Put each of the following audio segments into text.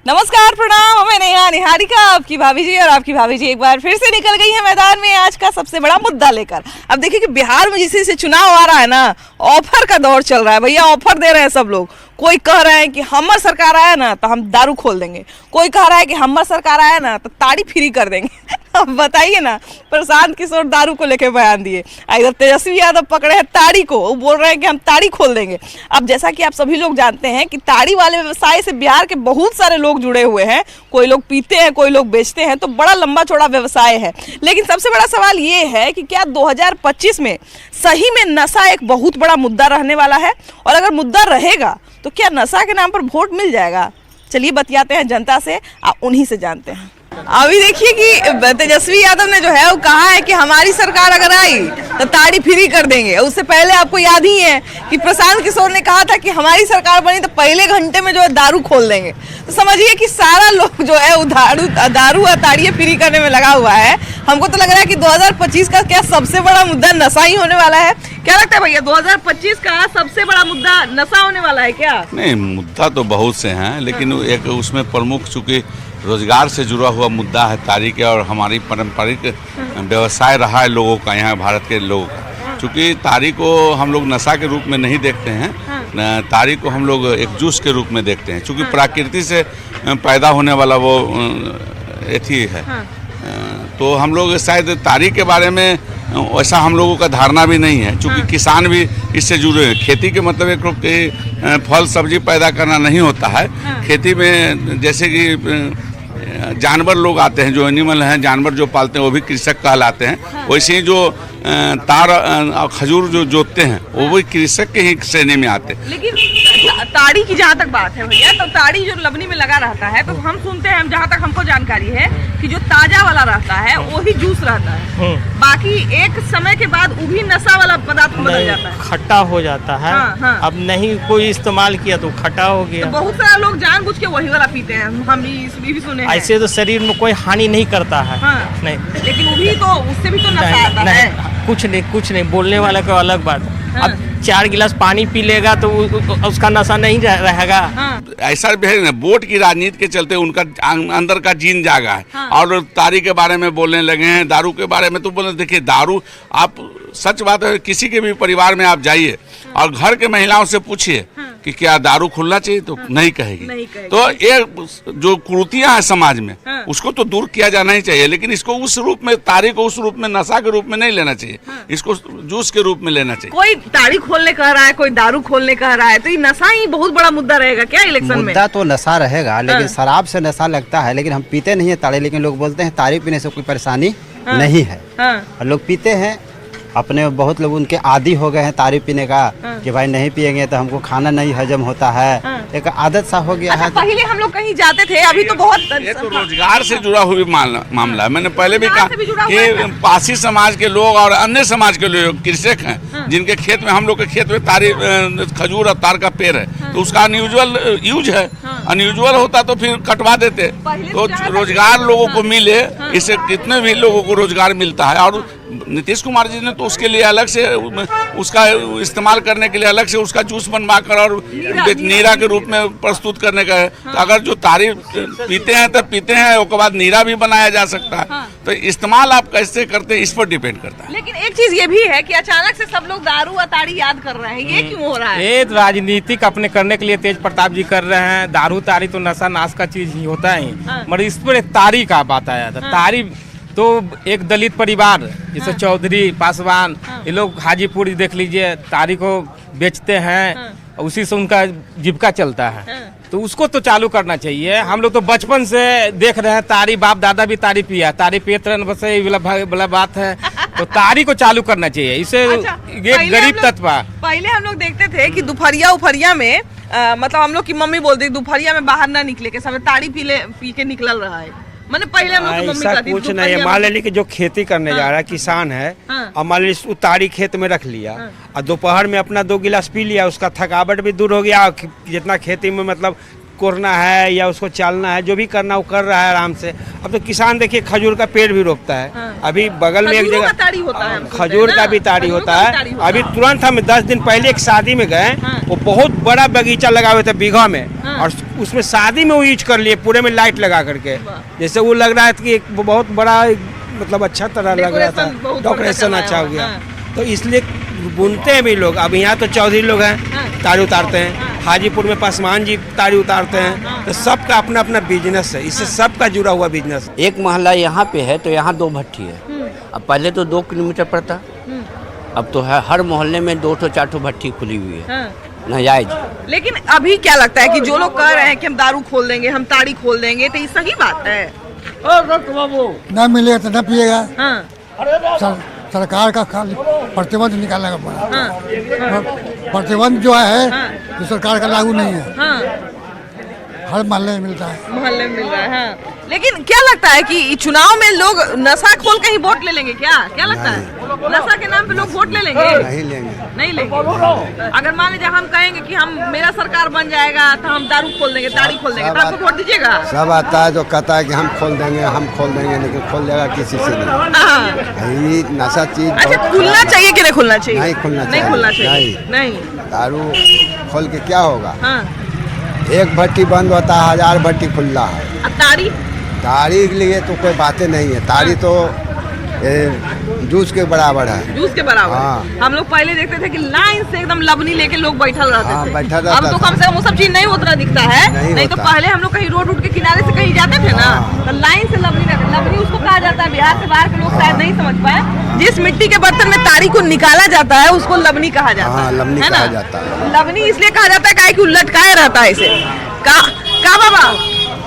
नमस्कार, प्रणाम। मैं नेहा निहारिका, आपकी भाभी जी। और आपकी भाभी जी एक बार फिर से निकल गई है मैदान में आज का सबसे बड़ा मुद्दा लेकर। अब देखिए कि बिहार में जिस से चुनाव आ रहा है ना, ऑफर का दौर चल रहा है। भैया ऑफर दे रहे हैं सब लोग। कोई कह रहा है कि हमार सरकार आया ना तो हम दारू खोल देंगे, कोई कह रहा है कि हमार सरकार आया ना तो ताड़ी फ्री कर देंगे। अब बताइए ना, प्रशांत किशोर दारू को लेकर बयान दिए, इधर तेजस्वी यादव पकड़े हैं ताड़ी को, वो बोल रहे हैं कि हम ताड़ी खोल देंगे। अब जैसा कि आप सभी लोग जानते हैं कि ताड़ी वाले व्यवसाय से बिहार के बहुत सारे लोग जुड़े हुए हैं। कोई लोग पीते हैं, कोई लोग बेचते हैं, तो बड़ा लंबा चौड़ा व्यवसाय है। लेकिन सबसे बड़ा सवाल ये है कि क्या 2025 में सही में नशा एक बहुत बड़ा मुद्दा रहने वाला है, और अगर मुद्दा रहेगा तो क्या नशा के नाम पर वोट मिल जाएगा? चलिए बतियाते हैं जनता से, उन्हीं से जानते हैं। अभी देखिए कि तेजस्वी यादव ने जो है वो कहा है कि हमारी सरकार अगर आई तो ताड़ी फ्री कर देंगे। उससे पहले आपको याद ही है कि प्रशांत किशोर ने कहा था कि हमारी सरकार बनी तो पहले घंटे में जो है दारू खोल देंगे। तो समझिए कि सारा लोग जो है वो दारू और ताड़ियाँ फ्री करने में लगा हुआ है। हमको तो लग रहा है कि 2025 का क्या सबसे बड़ा मुद्दा नशा ही होने वाला है। क्या लगता है भैया, 2025 का सबसे बड़ा मुद्दा नशा होने वाला है क्या? नहीं, मुद्दा तो बहुत से हैं, लेकिन एक उसमें प्रमुख चूँकि रोजगार से जुड़ा हुआ मुद्दा है ताड़ी के, और हमारी पारंपरिक व्यवसाय रहा है लोगों का, यहाँ भारत के लोगों का। चूँकि ताड़ी को हम लोग नशा के रूप में नहीं देखते हैं, ताड़ी को हम लोग एक जूस के रूप में देखते हैं। चूँकि प्रकृति से पैदा होने वाला वो एथी है, तो हम लोग शायद ताड़ी के बारे में वैसा हम लोगों का धारणा भी नहीं है। चूँकि किसान भी इससे जुड़े हैं। खेती के मतलब एक फल सब्जी पैदा करना नहीं होता है। खेती में जैसे कि जानवर लोग आते हैं, जो एनिमल हैं, जानवर जो पालते हैं, वो भी कृषक कहलाते हैं। वैसे ही जो तार और खजूर जो जोतते हैं वो भी कृषक के ही श्रेणी में आते हैं। लेकिन ताड़ी की जहाँ तक बात है भैया, तो ताड़ी जो लबनी में लगा रहता है, तो हम सुनते हैं, जहाँ तक हमको जानकारी है कि जो ताजा वाला रहता है वो ही जूस रहता है। बाकी एक समय के बाद वो भी नशा वाला पदार्थ बदल जाता है, खट्टा हो जाता है। अब नहीं कोई इस्तेमाल किया तो खट्टा हो गया। तो बहुत सारे लोग जानबूझ के वही वाला पीते हैं, हम भी सुने हैं। ऐसे तो शरीर में कोई हानि नहीं करता है। नहीं, लेकिन वो भी तो, उससे भी तो नशा आता है। कुछ नहीं बोलने वाला का अलग बात। अब 4 गिलास पानी पी लेगा तो उसका नशा नहीं रहेगा। ऐसा भी है ना, वोट की राजनीति के चलते उनका अंदर का जीन जागा है। और ताड़ी के बारे में बोलने लगे हैं, दारू के बारे में तो बोले। देखिए दारू, आप सच बात है, किसी के भी परिवार में आप जाइए और घर के महिलाओं से पूछिए कि क्या दारू खुलना चाहिए, तो नहीं कहेगी। तो ये जो कुरीतियां हैं समाज में, उसको तो दूर किया जाना ही चाहिए। लेकिन इसको उस रूप में, ताड़ी को उस रूप में, नशा के रूप में नहीं लेना चाहिए। इसको जूस के रूप में लेना चाहिए। कोई ताड़ी खोलने कह रहा है, कोई दारू खोलने कह रहा है, तो ये नशा ही बहुत बड़ा मुद्दा रहेगा क्या इलेक्शन में? मुद्दा तो नशा रहेगा, लेकिन शराब से नशा लगता है। लेकिन हम पीते नहीं है ताड़ी, लेकिन लोग बोलते हैं ताड़ी पीने से कोई परेशानी नहीं है। और लोग पीते हैं, अपने बहुत लोग उनके आदी हो गए हैं ताड़ी पीने का, कि भाई नहीं पिएंगे तो हमको खाना नहीं हजम होता है। एक आदत सा हो गया है। पहले हम लोग कहीं जाते थे, अभी तो बहुत, ये तो रोजगार से जुड़ा हुआ मामला है। मैंने पहले भी कहा कि पासी समाज के लोग और अन्य समाज के लोग कृषक हैं, जिनके खेत में, हम लोग के खेत में तारी, खजूर और तार का पेड़ है, तो उसका अनयूजुअल यूज है। अनयूजुअल होता तो फिर कटवा देते। तो रोजगार लोगों को मिले, इससे कितने भी लोगों को रोजगार मिलता है। और नीतीश कुमार जी ने तो उसके लिए अलग से, उसका इस्तेमाल करने के लिए अलग से उसका जूस बनवा कर और नीरा के रूप में प्रस्तुत करने का है। तो अगर जो तारी पीते हैं तो पीते हैं, उसके बाद नीरा भी बनाया जा सकता है। तो इस्तेमाल आप कैसे करते हैं, इस पर डिपेंड करता है। लेकिन एक चीज ये भी है कि अचानक से सब लोग दारू और ताड़ी याद कर रहे हैं, ये क्यों हो रहा है? ये राजनीतिक अपने करने के लिए तेज प्रताप जी कर रहे हैं। दारू ताड़ी तो नशा नाश का चीज ही होता है, मगर इस पर एक ताड़ी का बात आया था। ताड़ी तो एक दलित परिवार जैसे चौधरी, पासवान, ये लोग हाजीपुर देख लीजिए, ताड़ी को बेचते हैं, उसी से उनका जीविका चलता है। तो उसको तो चालू करना चाहिए। हम लोग तो बचपन से देख रहे हैं ताड़ी, बाप दादा भी ताड़ी पिया, ताड़ी पियत रहने, बस वाला बात है। तो ताड़ी को चालू करना चाहिए। इसे एक गरीब तत्व, पहले हम लोग देखते थे कि दोपहरिया उफरिया में, मतलब हम लोग की मम्मी बोलती दोपहरिया में बाहर ना निकले के समय ताड़ी पी के निकल रहा है। मैंने पहले हम लोग ऐसा कुछ नहीं है। मान लीजिए कि जो खेती करने जा रहा है, किसान है, और मान लीजिए ताड़ी खेत में रख लिया और दोपहर में अपना 2 गिलास पी लिया, उसका थकावट भी दूर हो गया। जितना खेती में मतलब कोरना है या उसको चालना है, जो भी करना वो कर रहा है आराम से। अब तो किसान देखिए खजूर का पेड़ भी रोपता है। अभी बगल में एक खजूरों जगह का ताड़ी होता है, खजूर का भी ताड़ी होता है। अभी तुरंत हम 10 दिन पहले एक शादी में गए, वो बहुत बड़ा बगीचा लगा हुआ था बीघा में, और उसमें शादी में वो यूज कर लिए पूरे में लाइट लगा करके, जैसे वो लग रहा है कि एक बहुत बड़ा मतलब अच्छा तरह लग रहा था, डेकोरेशन अच्छा हो गया। तो इसलिए बुनते हैं भी लोग। अब यहाँ तो चौधरी लोग हैं ताड़ी उतारते हैं, हाजीपुर में पासवान जी ताड़ी उतारते हैं, तो सबका अपना अपना बिजनेस है, इससे सबका जुड़ा हुआ बिजनेस है। एक मोहल्ला यहाँ पे है तो यहाँ 2 भट्टी है। अब पहले तो 2 किलोमीटर पड़ता, अब तो है हर मोहल्ले में 2-4 भट्टी खुली हुई है, नाजायज। लेकिन अभी क्या लगता है कि जो लोग कह रहे हैं कि हम दारू खोल देंगे, हम ताड़ी खोल देंगे, तो ये सही बात है? न मिलेगा तो न पिएगा। हाँ। सरकार का खाली प्रतिबंध निकालने का पड़ा। प्रतिबंध जो है जो सरकार का लागू नहीं है, हर मोहल्ले में मिलता है। मोहल्ले में मिल रहा है। हाँ। लेकिन क्या लगता है कि चुनाव में लोग नशा खोल के ही वोट ले लेंगे क्या? क्या लगता है? नशा के नाम पे लोग वोट ले लेंगे? नहीं लेंगे। नहीं लेंगे। अगर मान लीजिए हम कहेंगे कि हम मेरा सरकार बन जाएगा तो हम दारू खोल देंगे, ताड़ी खोल देंगे, तो आपको वोट दीजिएगा? सब आता है जो कहता है कि हम खोल देंगे, लेकिन खोल देगा किसी से नहीं। हाँ। यही नशा चीज अच्छा, खुलना चाहिए कि नहीं खुलना चाहिए? नहीं खुलना चाहिए। नहीं खुलना चाहिए। नहीं। दारू खोल के क्या होगा? हाँ। एक भट्टी बंद होता है, 1000 भट्टी खुला है। ताड़ी? ताड़ी के लिए तो कोई बातें नहीं है। ताड़ी तो जूस के बराबर है। जूस के बराबर। हाँ। हम लोग पहले देखते थे कि लाइन से एकदम लबनी लेके लोग बैठल रहते थे। बैठा रहता अब तो कम से कम वो सब चीज नहीं उतना दिखता है। नहीं तो पहले हम लोग कहीं रोड के किनारे से कहीं जाते थे ना, तो लाइन से लबनी उसको कहा जाता है। बिहार से बाहर के लोग शायद नहीं समझ पाए, जिस मिट्टी के बर्तन में ताड़ी को निकाला जाता है उसको लबनी कहा जाता है। लबनी है ना? कहा जाता है। लबनी इसलिए कहा जाता है कि लटकाए रहता है इसे। का बाबा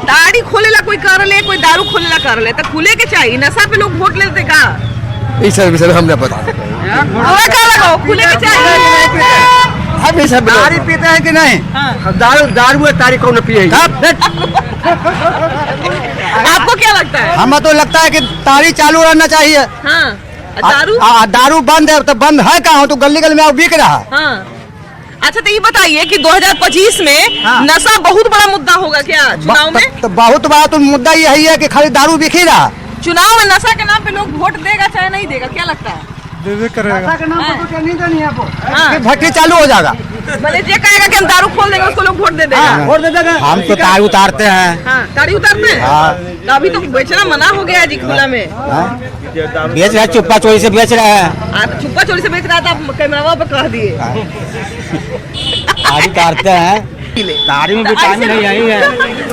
ताड़ी खोलेला कोई कर ले, कोई दारू खोलेला कर ले, तो खुले के चाहिए। नशा पे लोग वोट लेते का? इस विषय हमने पता हवा का लगाओ, खुले के चाहिए। अभी सब ताड़ी पीते हैं कि नहीं? हाँ। दारू है, ताड़ी कौन पिए? आपको क्या लगता है? हमें तो लगता है कि ताड़ी चालू रहना चाहिए। हाँ। दारू? दारू बंद है तो बंद है कहाँ? तो गली गली में बिक रहा। हाँ। अच्छा, तो ये बताइए कि 2025 में नशा बहुत बड़ा मुद्दा होगा क्या चुनाव में? तो बहुत बड़ा तो मुद्दा यही है कि खाली दारू बिक ही रहा। चुनाव में नशा के नाम पे लोग वोट देगा चाहे नहीं देगा, क्या लगता है? हाँ। भट्टी चालू हो जाएगा। भले जे कहेगा कि हम दारू खोल देंगे उसको लोग वोट दे देगा। वोट दे देगा। हम तो ताड़ी उतारते हैं। हाँ, ताड़ी उतारते हैं। तो अभी तो बेचना मना हो गया जी खुला में। बेच रहे, चुप्पा चोरी से बेच रहे हैं। छुपा चोरी से बेच रहा था, आप कैमरा पे कह दिए। ताड़ी उतारते हैं। ताड़ी में विटामिन यही है।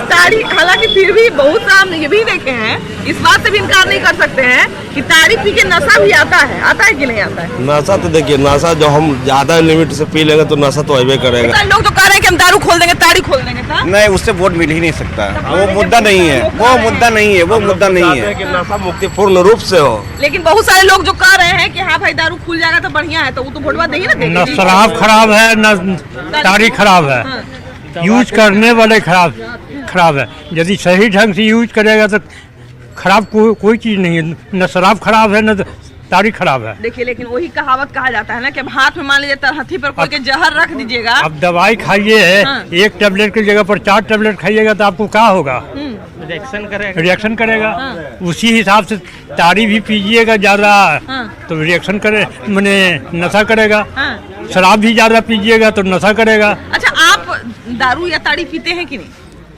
ताड़ी, हालांकि फिर भी बहुत सा हम ये भी देखे हैं, इस बात से भी इनकार नहीं कर सकते हैं कि ताड़ी पी के नशा भी आता है कि नहीं आता है? नशा तो देखिए, नशा जो हम ज्यादा लिमिट से पी लेंगे तो नशा तो होबे करेगा। लोग तो कह रहे हैं कि हम दारू खोल देंगे, ताड़ी खोल देंगे। नहीं, उससे वोट मिल ही नहीं सकता है। वो मुद्दा नहीं है, वो मुद्दा नहीं है, वो मुद्दा नहीं है कि नशा मुक्ति पूर्ण रूप से हो। लेकिन बहुत सारे लोग जो कह रहे हैं कि हाँ भाई दारू खुल जाएगा तो बढ़िया है, तो वो तो वोटवा देंगे ना। न शराब खराब है, न ताड़ी खराब है। यूज करने वाले खराब है। यदि सही ढंग से यूज करेगा तो खराब कोई चीज नहीं है। न शराब खराब है, न ताड़ी खराब है। देखिए, लेकिन वही कहावत कहा जाता है ना कि अब हाथ में मान लीजिए तरहथी पर कोई के जहर रख दीजिएगा। अब दवाई खाइए, हाँ। 1 टैबलेट की जगह पर 4 टैबलेट खाइएगा तो आपको क्या होगा? रिएक्शन करेगा। हाँ। उसी हिसाब से ताड़ी भी पीजिएगा ज्यादा हाँ। तो रिएक्शन करे, माने नशा करेगा। हाँ। शराब भी ज्यादा पीजिएगा तो नशा करेगा। अच्छा, आप दारू या ताड़ी पीते हैं कि नहीं?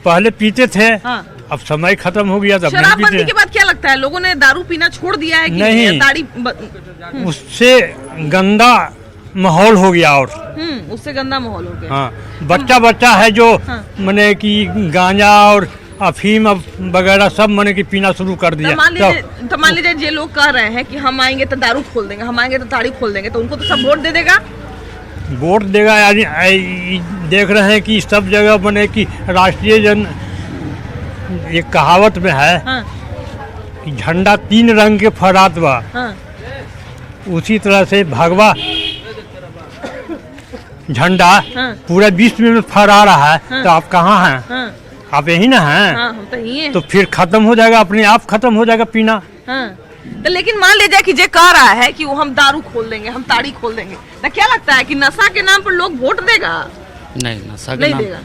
पहले पीते थे। हाँ। अब समय खत्म हो गया, तब नहीं शराबबंदी पीते। के बाद क्या लगता है, लोगों ने दारू पीना छोड़ दिया है कि नहीं। ताड़ी उससे गंदा माहौल हो गया। और उससे गंदा माहौल हो गया। हाँ, बच्चा है जो हाँ। माने कि गांजा और अफीम वगैरह सब माने कि पीना शुरू कर दिया। तो मान लीजिए जे लोग कह रहे हैं कि हम आएंगे तो दारू खोल देंगे, हम आएंगे तो ताड़ी खोल देंगे, तो उनको तो सब वोट दे देगा? वोट देगा यानी देख रहे हैं कि सब जगह बने कि राष्ट्रीय जन एक कहावत में है। हाँ। कि झंडा 3 रंग के फहरात बा। हाँ। उसी तरह से भगवा झंडा हाँ। पूरा विश्व में फहरा रहा है। हाँ। तो आप कहाँ हैं? हाँ। आप यही ना हैं? हाँ, हम तो यही हैं। तो फिर खत्म हो जाएगा, अपने आप खत्म हो जाएगा पीना। हाँ। तो लेकिन मान लीजिए कि जे कह रहा है कि वो हम दारू खोल देंगे, हम ताड़ी खोल देंगे, तो क्या लगता है कि नशा के नाम पर लोग वोट देगा? नहीं, नशा नहीं देगा।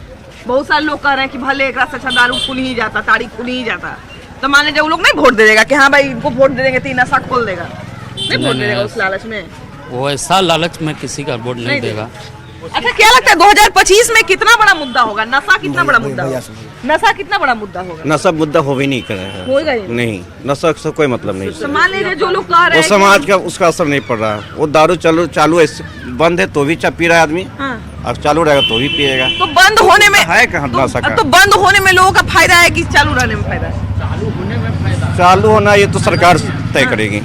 बहुत सारे लोग कह रहे हैं कि भले एक से अच्छा दारू खुल ही जाता, ताड़ी खुल ही जाता, तो मान लीजिए वो लोग नहीं वोट दे देगा कि हाँ भाई इनको वोट दे देंगे तो नशा खोल देगा, नहीं वोट दे देगा उस लालच में। वो ऐसा लालच में किसी का वोट नहीं देगा। अच्छा क्या लगता है 2025 में कितना बड़ा मुद्दा होगा नशा? कितना बड़ा मुद्दा होगा नशा? कितना बड़ा मुद्दा होगा नशा मुद्दा हो भी नहीं करेगा, होगा ही नहीं, नशा से कोई मतलब नहीं। तो मान लीजिए जो लोग कह रहे वो हैं समाज का उसका असर नहीं पड़ रहा। वो दारू चालू ऐसे बंद है तो भी पी रहा है आदमी, और चालू रहेगा तो भी पिएगा। तो बंद होने में है कहाँ नशा का? तो बंद होने में लोगों का फायदा है कि चालू रहने में फायदा है? चालू होना ये तो सरकार तय करेगी।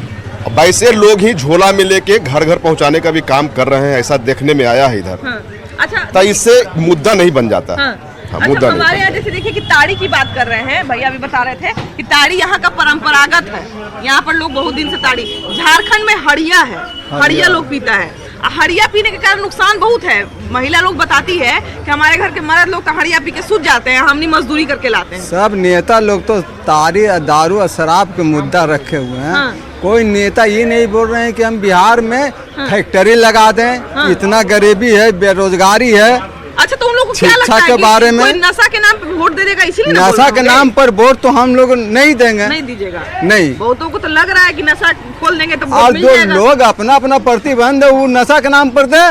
वैसे लोग ही झोला में लेके घर घर पहुंचाने का भी काम कर रहे हैं, ऐसा देखने में आया है इधर। अच्छा तो इससे मुद्दा नहीं बन जाता। अच्छा, हमारे यहाँ जैसे देखिए कि ताड़ी की बात कर रहे हैं, भैया अभी बता रहे थे कि ताड़ी यहाँ का परंपरागत है, यहाँ पर लोग बहुत दिन से ताड़ी। झारखंड में हड़िया है, हड़िया लोग पीता है। हड़िया पीने के कारण नुकसान बहुत है। महिला लोग बताती है कि हमारे घर के मर्द लोग तो हड़िया पी के सूझ जाते हैं, हमनी मजदूरी करके लाते हैं। सब नेता लोग तो ताड़ी, दारू और शराब के मुद्दा रखे हुए हैं। कोई नेता ये नहीं बोल रहे हैं कि हम बिहार में फैक्ट्री लगा दें, इतना गरीबी है, बेरोजगारी है। अच्छा तो उन लोगों को क्या लगता है के कि बारे में कोई नशा के नाम पे वोट दे देगा, इसीलिए नशा के नाम पर वोट तो हम लोग नहीं देंगे, नहीं दीजिएगा। नहीं, बहुतों को तो लग रहा है कि नशा खोल देंगे तो वोट और मिल जो जाएगा। लोग अपना अपना प्रतिबंध वो नशा के नाम पर दे,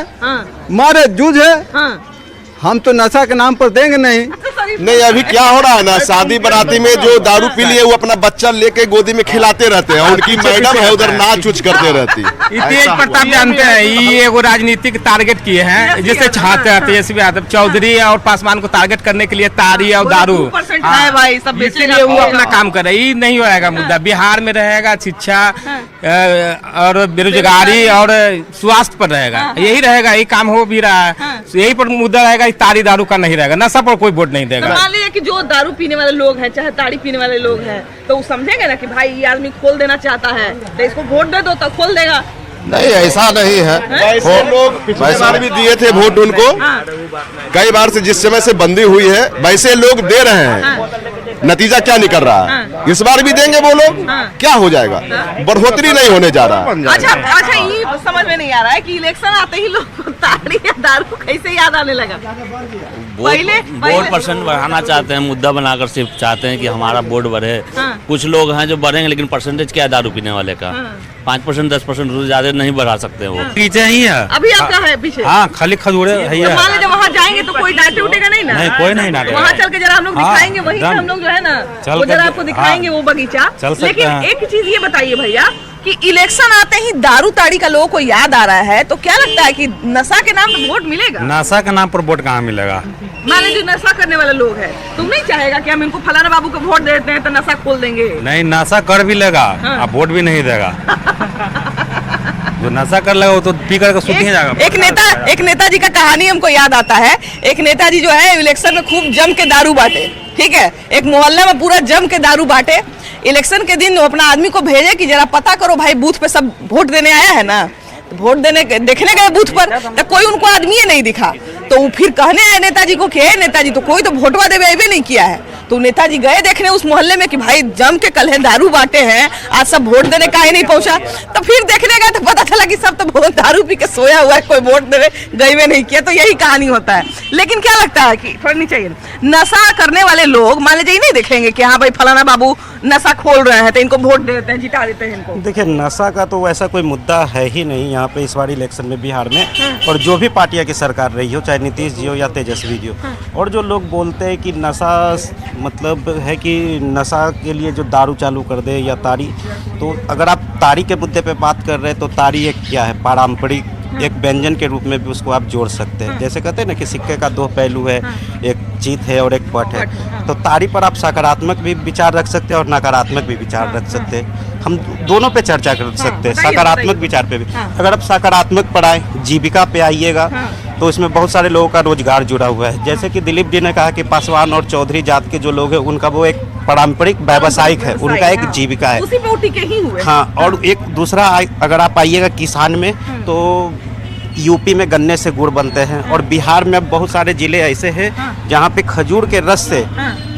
मारे जूझ है। हम तो नशा के नाम पर देंगे नहीं। नहीं अभी क्या हो रहा है ना, शादी बराती में जो दारू पी लिए वो अपना बच्चा लेके गोदी में खिलाते रहते हैं, उनकी मैडम है उधर नाच उच करते रहती। तेज प्रताप जानते हैं ये वो राजनीतिक टारगेट किए हैं, जैसे चाहते हैं तेजस्वी यादव चौधरी और पासवान को टारगेट करने के लिए ताड़ी और दारू है भाई, सब इसलिए वो अपना काम कर रहे हैं। ये नहीं होएगा मुद्दा, बिहार में रहेगा शिक्षा और बेरोजगारी और स्वास्थ्य पर रहेगा, यही रहेगा, यही काम हो भी रहा है। यही पर मुद्दा रहेगा, ताड़ी दारू का नहीं रहेगा, नशा पर कोई वोट नहीं देगा। तो मान लीजिए कि जो दारू पीने वाले लोग हैं चाहे ताड़ी पीने वाले लोग हैं तो वो समझेंगे ना कि भाई ये आदमी खोल देना चाहता है तो इसको वोट दे दो तो खोल देगा। नहीं ऐसा नहीं है, वैसे लोग पिछले बार भी दिए थे वोट उनको, कई बार से जिस समय से बंदी हुई है वैसे लोग दे रहे हैं। नतीजा क्या निकल रहा है, इस बार भी देंगे वो लोग, क्या हो जाएगा, बढ़ोतरी नहीं होने जा रहा। अच्छा ये समझ में नहीं आ रहा है कि इलेक्शन आते ही लोग को ताड़ी या दारू कैसे याद आने लगा। पहले वोट परसेंट बढ़ाना चाहते हैं, मुद्दा बनाकर सिर्फ चाहते हैं कि हमारा वोट बढ़े। कुछ लोग हैं जो बढ़ेंगे, लेकिन परसेंटेज क्या है दारू पीने वाले का, 5% 10% ज्यादा नहीं बढ़ा सकते हैं। वो पीछे ही है अभी आपका है पीछे। हाँ खाली खजूरे है। मान लीजिए वहाँ जाएंगे तो कोई डांटे उठेगा नहीं ना? नहीं कोई नहीं डांटेगा। वहाँ चल के जरा हम लोग दिखाएंगे, वही हम लोग जो है ना वो जरा आपको दिखाएंगे वो बगीचा। लेकिन एक चीज ये बताइए भैया कि इलेक्शन आते ही दारू ताड़ी का लोगों को याद आ रहा है, तो क्या लगता है कि नशा के नाम पर वोट मिलेगा? नशा के नाम पर वोट कहाँ मिलेगा? मान लीजिए नशा करने वाले लोग हैं, तुम नहीं चाहेगा कि हम इनको फलाना बाबू को वोट देते हैं तो नशा खोल देंगे? नहीं, नशा कर भी लेगा अब वोट भी नहीं देगा। जो नशा कर लेगा वो तो पी कर सुध नहीं जाएगा। एक नेताजी का कहानी हमको याद आता है। एक नेताजी जो है इलेक्शन में खूब जम के दारू बांटे, ठीक है, एक मोहल्ले में पूरा जम के दारू बांटे। इलेक्शन के दिन वो अपना आदमी को भेजे कि जरा पता करो भाई बूथ पे सब वोट देने आया है ना। तो वोट देने देखने गए बूथ पर तो कोई उनको आदमी नहीं दिखा, तो वो फिर कहने आए नेताजी को कि नेताजी तो कोई तो वोटवा देवे नहीं किया है। तो नेताजी गए देखने उस मोहल्ले में कि भाई जम के कल है दारू बांटे हैं, आज सब वोट देने का ही नहीं पहुंचा। तो फिर देखने गए तो पता चला कि सब तो दारू पी के सोया हुआ है, कोई वोट देने गए नहीं किया। तो यही कहानी होता है। लेकिन क्या लगता है कि थोड़ी चाहिए नशा करने वाले लोग मान लीजिए नहीं देखेंगे कि हाँ भाई फलाना बाबू नशा खोल रहे हैं तो इनको वोट दे देते हैं, जिता देते हैं इनको। देखिए नशा का तो वैसा कोई मुद्दा है ही नहीं यहाँ पे इस बार इलेक्शन में बिहार में। और जो भी पार्टियां की सरकार रही हो, चाहे नीतीश जी हो या तेजस्वी जी हो, और जो लोग बोलते हैं कि नशा मतलब है कि नशा के लिए जो दारू चालू कर दे या ताड़ी, तो अगर आप ताड़ी के मुद्दे पे बात कर रहे हैं तो ताड़ी एक क्या है, पारंपरिक एक व्यंजन के रूप में भी उसको आप जोड़ सकते हैं। जैसे कहते हैं ना कि सिक्के का दो पहलू है, एक जीत है और एक पट है। तो ताड़ी पर आप सकारात्मक भी विचार रख सकते हैं और नकारात्मक भी विचार रख सकते हैं। हम दोनों पे चर्चा कर सकते हैं, सकारात्मक विचार पे भी। अगर आप सकारात्मक पर आए, जीविका पे आइएगा, तो इसमें बहुत सारे लोगों का रोजगार जुड़ा हुआ है। जैसे कि दिलीप जी ने कहा कि पासवान और चौधरी जात के जो लोग हैं उनका वो एक पारंपरिक व्यावसायिक है, उनका एक जीविका है, उसी पे टिके ही हुए। हाँ, और एक दूसरा अगर आप आइएगा किसान में, तो यूपी में गन्ने से गुड़ बनते हैं और बिहार में अब बहुत सारे जिले ऐसे हैं जहाँ पे खजूर के रस से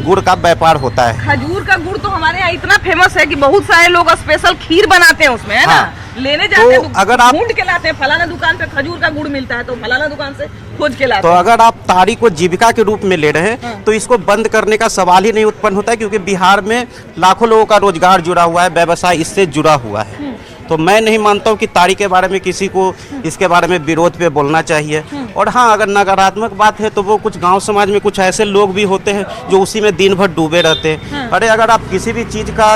गुड़ का व्यापार होता है। खजूर का गुड़ तो हमारे यहाँ इतना फेमस है कि बहुत सारे लोग स्पेशल खीर बनाते हैं उसमें, है ना, लेने जाते हैं तो अगर आप ढूंढ के लाते हैं फलाना दुकान पे खजूर का गुड़ मिलता है तो फलाना दुकान से खोज के लाते तो अगर आप ताड़ी को जीविका के रूप में ले रहे हैं तो इसको बंद करने का सवाल ही नहीं उत्पन्न होता है, क्योंकि बिहार में लाखों लोगों का रोजगार जुड़ा हुआ है, व्यवसाय इससे जुड़ा हुआ है। तो मैं नहीं मानता हूँ कि ताड़ी के बारे में किसी को इसके बारे में विरोध पे बोलना चाहिए। और हाँ, अगर नकारात्मक बात है तो वो कुछ गांव समाज में कुछ ऐसे लोग भी होते हैं जो उसी में दिन भर डूबे रहते हैं। अरे अगर आप किसी भी चीज़ का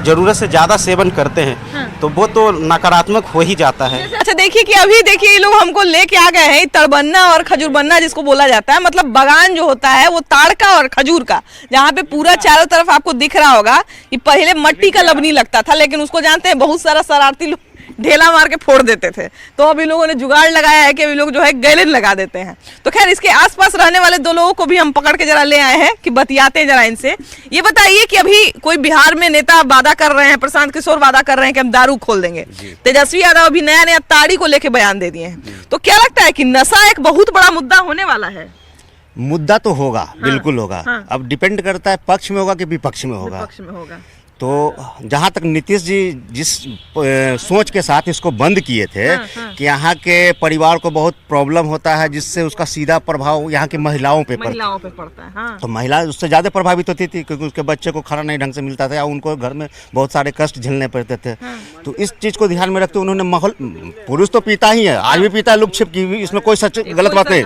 जरूरत से ज़्यादा सेवन करते हैं तो वो तो नकारात्मक हो ही जाता है। अच्छा देखिए कि अभी देखिए ये लोग हमको लेके आ गए हैं तड़बन्ना और खजूरबन्ना जिसको बोला जाता है, मतलब बगान जो होता है वो ताड़ का और खजूर का, जहाँ पे पूरा चारों तरफ आपको दिख रहा होगा कि पहले मट्टी का लबनी लगता था, लेकिन उसको जानते हैं बहुत सारा शरारती लोग ढेला मार के फोड़ देते थे। तो अभी लोगों ने जुगाड़ लगाया है कि अभी लोग जो है गैलन लगा देते हैं। तो खैर इसके आसपास रहने वाले दो लोगों को भी हम पकड़ के जरा ले आए हैं कि बतियाते हैं जरा इनसे। ये बताइए कि अभी कोई बिहार में नेता वादा कर रहे हैं, प्रशांत किशोर वादा कर रहे हैं कि हम दारू खोल देंगे, तेजस्वी यादव अभी नया नया ताड़ी को लेके बयान दे दिए हैं। तो क्या लगता है कि नशा एक बहुत बड़ा मुद्दा होने वाला है? मुद्दा तो होगा, बिल्कुल होगा। अब डिपेंड करता है पक्ष में होगा कि विपक्ष में होगा। विपक्ष में होगा। तो जहाँ तक नीतीश जी जिस सोच के साथ इसको बंद किए थे कि यहाँ के परिवार को बहुत प्रॉब्लम होता है, जिससे उसका सीधा प्रभाव यहाँ की महिलाओं पे पड़ता है। तो महिला उससे ज़्यादा प्रभावित होती थी, क्योंकि उसके बच्चे को खाना नहीं ढंग से मिलता था या उनको घर में बहुत सारे कष्ट झेलने पड़ते थे। तो इस चीज़ को ध्यान में रखते उन्होंने माहौल, पुरुष तो पीता ही है, आज भी पीता है लुक छिप की, इसमें कोई सच गलत बात नहीं,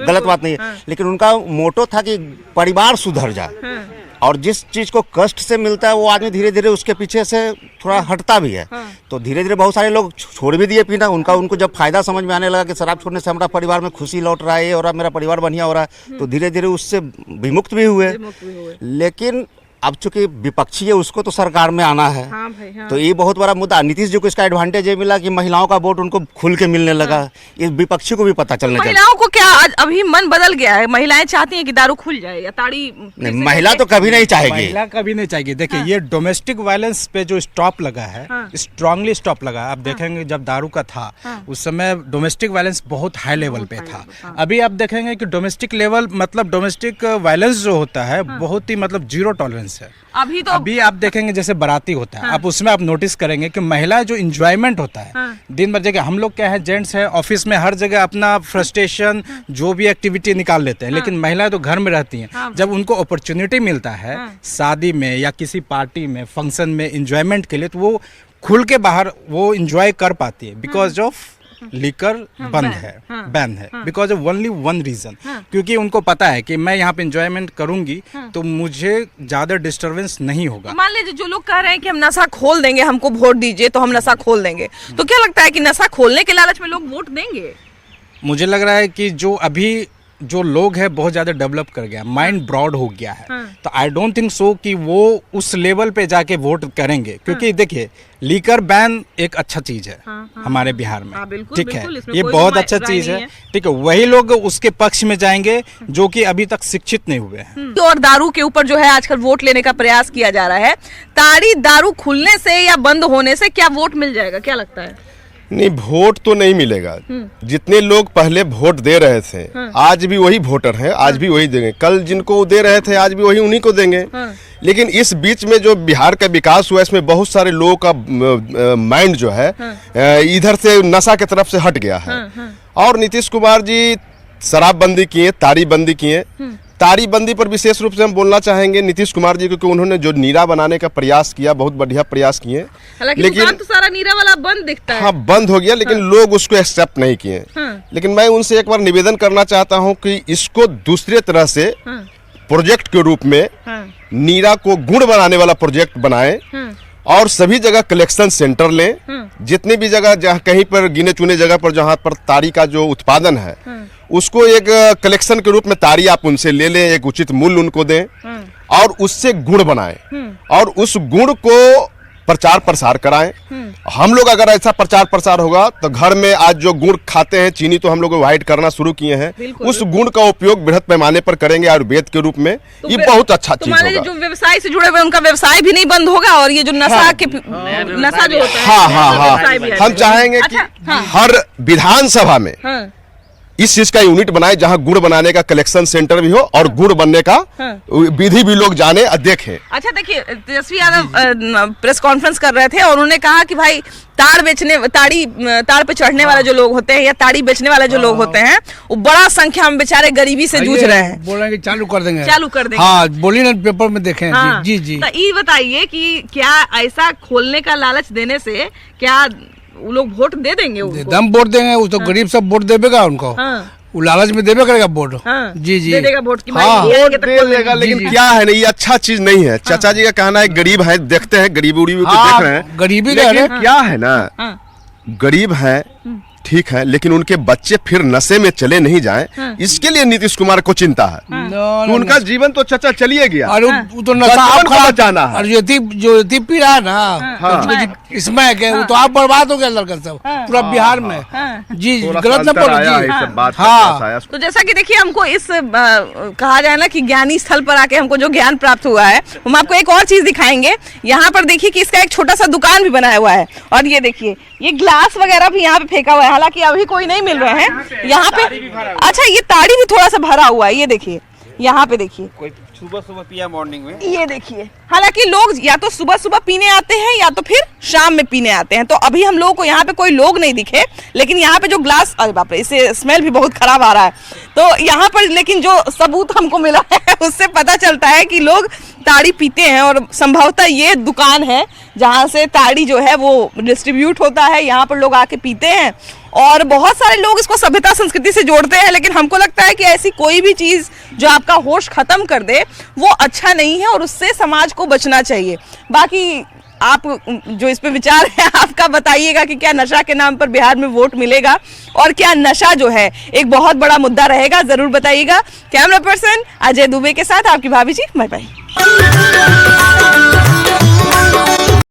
गलत बात नहीं है, लेकिन उनका मोटो था कि परिवार सुधर जाए। और जिस चीज़ को कष्ट से मिलता है वो आदमी धीरे धीरे उसके पीछे से थोड़ा हटता भी है। तो धीरे धीरे बहुत सारे लोग छोड़ भी दिए पीना। उनको जब फायदा समझ में आने लगा कि शराब छोड़ने से हमारा परिवार में खुशी लौट रहा है और मेरा परिवार बढ़िया हो रहा है, तो धीरे धीरे उससे विमुक्त भी हुए। लेकिन अब चूंकि विपक्षी है उसको तो सरकार में आना है। हाँ भाई, हाँ। तो ये बहुत बड़ा मुद्दा। नीतीश जी को इसका एडवांटेज ये मिला कि महिलाओं का वोट उनको खुल के मिलने लगा। ये विपक्षी को भी पता चलने चाहिए। महिलाओं को क्या अभी मन बदल गया है? महिलाएं चाहती हैं कि दारू खुल जाए या ताड़ी? नहीं, महिला तो कभी नहीं चाहेगी। महिला कभी नहीं चाहेगी। देखिए ये डोमेस्टिक वायलेंस पे जो स्टॉप लगा है, स्ट्रांगली स्टॉप लगा। आप देखेंगे जब दारू का था उस समय डोमेस्टिक वायलेंस बहुत हाई लेवल पे था। अभी आप देखेंगे कि डोमेस्टिक लेवल मतलब डोमेस्टिक वायलेंस जो होता है बहुत ही मतलब जीरो टॉलरेंस है। अभी आप देखेंगे जैसे बाराती होता है, आप उसमें आप नोटिस करेंगे कि महिला जो इंजॉयमेंट होता है दिन भर जगह, हम लोग क्या है जेंट्स है ऑफिस में हर जगह अपना फ्रस्ट्रेशन जो भी एक्टिविटी निकाल लेते हैं, लेकिन महिलाएं तो घर में रहती हैं। जब उनको अपॉर्चुनिटी मिलता है शादी में या किसी पार्टी में फंक्शन में इंजॉयमेंट के लिए, तो वो खुल के बाहर वो इंजॉय कर पाती है। बिकॉज ऑफ लिकर बंद है, बैन है, because of only one reason, क्योंकि उनको पता है कि मैं यहाँ पे एंजॉयमेंट करूंगी तो मुझे ज्यादा डिस्टरबेंस नहीं होगा। मान लीजिए जो लोग कह रहे हैं कि हम नशा खोल देंगे, हमको वोट दीजिए तो हम नशा खोल देंगे, तो क्या लगता है कि नशा खोलने के लालच में लोग वोट देंगे? मुझे लग रहा है कि जो अभी जो लोग है बहुत ज्यादा डेवलप कर गया, माइंड ब्रॉड हो गया है। तो आई डोंट थिंक सो कि वो उस लेवल पे जाके वोट करेंगे, क्योंकि देखिए लीकर बैन एक अच्छा चीज है हमारे बिहार में, ठीक है, ये बहुत अच्छा चीज है, ठीक है। वही लोग उसके पक्ष में जाएंगे जो कि अभी तक शिक्षित नहीं हुए हैं। और दारू के ऊपर जो है आजकल वोट लेने का प्रयास किया जा रहा है। ताड़ी दारू खुलने से या बंद होने से क्या वोट मिल जाएगा, क्या लगता है? नहीं, वोट तो नहीं मिलेगा। जितने लोग पहले वोट दे रहे थे आज भी वही वोटर हैं, आज भी वही देंगे। कल जिनको दे रहे थे आज भी वही उन्हीं को देंगे। लेकिन इस बीच में जो बिहार का विकास हुआ इसमें बहुत सारे लोगों का माइंड जो है इधर से नशा की तरफ से हट गया है। और नीतीश कुमार जी शराबबंदी किए, ताड़ी बंदी किए। ताड़ी बंदी पर विशेष रूप से हम बोलना चाहेंगे नीतीश कुमार जी, क्योंकि उन्होंने जो नीरा बनाने का प्रयास किया बहुत बढ़िया प्रयास किए। लेकिन तो सारा नीरा वाला बंद दिखता है। हाँ, बंद हो गया, लेकिन लोग उसको एक्सेप्ट नहीं किए। लेकिन मैं उनसे एक बार निवेदन करना चाहता हूँ कि इसको दूसरे तरह से प्रोजेक्ट के रूप में नीरा को गुण बनाने वाला प्रोजेक्ट बनाए और सभी जगह कलेक्शन सेंटर लें। जितनी भी जगह जहाँ कहीं पर गिने चुने जगह पर जहाँ पर ताड़ी का जो उत्पादन है उसको एक कलेक्शन के रूप में ताड़ी आप उनसे ले लें, एक उचित मूल्य उनको दें और उससे गुण बनाएं और उस गुण को प्रचार प्रसार कराएं। हम लोग अगर ऐसा प्रचार प्रसार होगा तो घर में आज जो गुड़ खाते हैं, चीनी तो हम लोग अवॉइड करना शुरू किए हैं, उस गुड़ का उपयोग बृहद पैमाने पर करेंगे आयुर्वेद के रूप में। तो ये बहुत अच्छा चीज होगा। जो व्यवसाय से जुड़े हुए उनका व्यवसाय भी नहीं बंद होगा और ये जो नशा के नशा जो होता है, हाँ, हम चाहेंगे कि हर विधानसभा में इस चीज का यूनिट बनाए जहां गुड़ बनाने का कलेक्शन सेंटर भी हो और गुड़ बनने का विधि भी लोग जाने और देखें। अच्छा देखिए, तेजस्वी यादव प्रेस कॉन्फ्रेंस कर रहे थे और उन्होंने कहा कि भाई ताड़ पे चढ़ने वाले जो लोग होते हैं या ताड़ी बेचने वाले जो लोग होते हैं वो बड़ा संख्या में बेचारे गरीबी से जूझ रहे हैं। बोल रहे हैं कि चालू कर देंगे। हाँ, बोलिए ना, पेपर में देखें। हाँ, जी जी। तो ये बताइए कि क्या ऐसा खोलने का लालच देने से क्या वो लोग वोट दे देंगे उनको? एकदम वोट देंगे, वो तो गरीब सब वोट देगा उनको। वो लालच में देवे करेगा वोट। जी जी, दे देगा वोट की हाँ, वोट दे देगा। लेकिन क्या है ना, ये अच्छा चीज नहीं है। चाचा जी का कहना है गरीब है, देखते हैं गरीबी उरीबी को देख रहे हैं, गरीबी लेकिन क्या है ना, गरीब है ठीक है, लेकिन उनके बच्चे फिर नशे में चले नहीं जाएं, इसके लिए नीतीश कुमार को चिंता है। तो उनका जीवन तो चचा चलिए गया, और वो तो नशा आप बचाना है। और जो पी रहा है ना, इसमें वो तो आप बर्बाद हो गया लड़का सब पूरा बिहार में। जी, गलत न बोलो। हाँ, तो जैसा कि देखिए, हमको इस कहा जाए ना कि ज्ञानी स्थल पर आके हमको जो ज्ञान प्राप्त हुआ है, हम आपको एक और चीज दिखाएंगे। यहाँ पर देखिए कि इसका एक छोटा सा दुकान भी बनाया हुआ है, और ये देखिए ये ग्लास वगैरह भी यहाँ पे फेंका हुआ है। हालांकि अभी कोई नहीं मिल रहे हैं यहाँ पे। अच्छा, ये ताड़ी भी थोड़ा सा भरा हुआ है, ये देखिए यहाँ पे देखिए, कोई सुबह पिया मॉर्निंग में, ये देखिए। हालांकि लोग या तो सुबह पीने आते हैं या तो फिर शाम में पीने आते हैं। तो अभी हम लोगों को यहाँ पे कोई लोग नहीं दिखे, लेकिन यहाँ पे जो ग्लास, अरे बाप रे, इससे स्मेल भी बहुत खराब आ रहा है। तो यहाँ पर लेकिन जो सबूत हमको मिला है उससे पता चलता है कि लोग ताड़ी पीते हैं, और संभवतः ये दुकान है जहाँ से ताड़ी जो है वो डिस्ट्रीब्यूट होता है। यहाँ पर लोग आके पीते हैं, और बहुत सारे लोग इसको सभ्यता संस्कृति से जोड़ते हैं। लेकिन हमको लगता है कि ऐसी कोई भी चीज़ जो आपका होश खत्म कर दे वो अच्छा नहीं है, और उससे समाज को बचना चाहिए। बाकी आप जो इस पे विचार है आपका बताइएगा कि क्या नशा के नाम पर बिहार में वोट मिलेगा, और क्या नशा जो है एक बहुत बड़ा मुद्दा रहेगा, जरूर बताइएगा। कैमरा पर्सन अजय दुबे के साथ आपकी भाभी जी, बाय बाय।